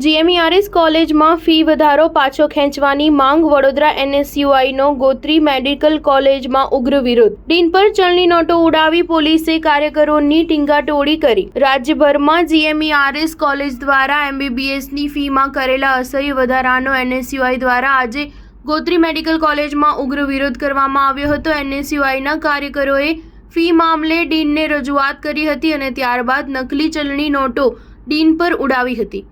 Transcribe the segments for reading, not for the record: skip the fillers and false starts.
GMERS કોલેજમાં fee વધારો પાછો ખેંચવાની માંગ. વડોદરા એનએસયુઆઈનો ગોત્રી મેડિકલ કોલેજમાં ઉગ્ર વિરોધ. ડીન પર ચલણી નોટો ઉડાવી પોલીસે કાર્યકરોની ટીંગાટોળી કરી. રાજ્યભરમાં જીએમઈઆરએસ કોલેજ દ્વારા એમબીબીએસની ફીમાં કરેલા અસહ્ય વધારાનો એનએસયુઆઈ દ્વારા આજે ગોત્રી મેડિકલ કોલેજમાં ઉગ્ર વિરોધ કરવામાં આવ્યો હતો. એનએસયુઆઈના કાર્યકરોએ ફી મામલે ડીનને રજૂઆત કરી હતી અને ત્યારબાદ નકલી ચલણી નોટો ડીન પર ઉડાવી હતી.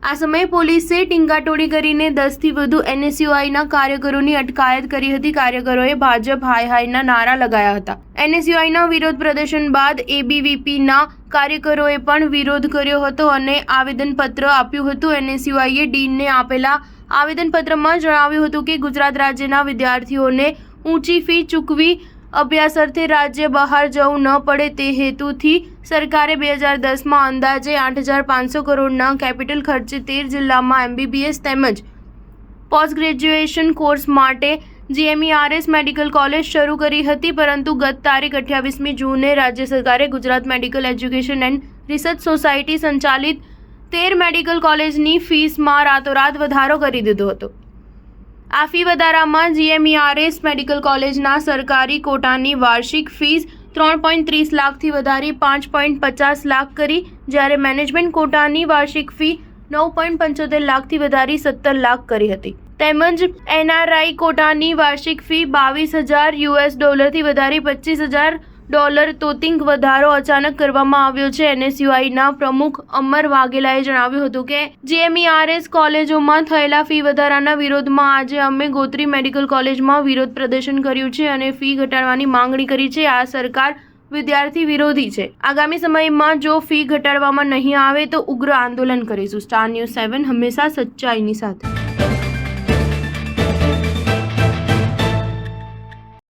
આ સમયે પોલીસે ટીંગાટોળી કરીને 10થી વધુ એનએસયુઆઈના કાર્યકરોની અટકાયત કરી હતી. કાર્યકરોએ ભાજપ હાય હાયના નારા લગાવ્યા હતા. એનએસયુઆઈના વિરોધ પ્રદર્શન બાદ એબીવીપીના કાર્યકરોએ પણ વિરોધ કર્યો હતો અને આવેદનપત્ર આપ્યું હતું. એનએસયુઆઈએ ડીનને આપેલા આવેદનપત્રમાં જણાવ્યું હતું કે ગુજરાત રાજ્યના વિદ્યાર્થીઓને ઊંચી ફી ચૂકવી અભ્યાસ અર્થે રાજ્ય બહાર જવું ન પડે તે હેતુથી સરકારે 2010માં અંદાજે 8,500 કરોડના કેપિટલ ખર્ચે 13 જિલ્લામાં એમબીબીએસ તેમજ પોસ્ટ ગ્રેજ્યુએશન કોર્સ માટે જીએમઈઆરએસ મેડિકલ કોલેજ શરૂ કરી હતી. પરંતુ ગત તારીખ 28મી જૂને રાજ્ય સરકારે Gujarat medical education and research society સંચાલિત 13 મેડિકલ કોલેજની ફીસમાં રાતોરાત વધારો કરી દીધો હતો. આ ફી વધારામાં જીએમઈઆરએસ મેડિકલ કોલેજના સરકારી કોટાની વાર્ષિક ફીસ 3.30 લાખથી વધારી 5.50 લાખ કરી, જ્યારે મેનેજમેન્ટ કોટાની વાર્ષિક ફી 9.75 લાખથી વધારી 17 લાખ કરી હતી. તેમજ એનઆરઆઈ કોટાની વાર્ષિક ફી $22,000 થી વધારી $25,000 તોતિંગ વધારો અચાનક કરવામાં આવ્યો છે. એનએસયુઆઈના પ્રમુખ અમર વાઘેલાએ જણાવ્યું હતું કે જીએમઈઆરએસ કોલેજોમાં થયેલા ફી વધારાના વિરોધમાં આજે અમે ગોત્રી મેડિકલ કોલેજમાં વિરોધ પ્રદર્શન કર્યું છે અને ફી ઘટાડવાની માંગણી કરી છે. આ સરકાર વિદ્યાર્થી વિરોધી છે. આગામી સમયમાં જો ફી ઘટાડવામાં નહીં આવે તો ઉગ્ર આંદોલન કરીશું. સ્ટાર ન્યૂઝ 7 હંમેશા સચ્ચાઈની સાથે.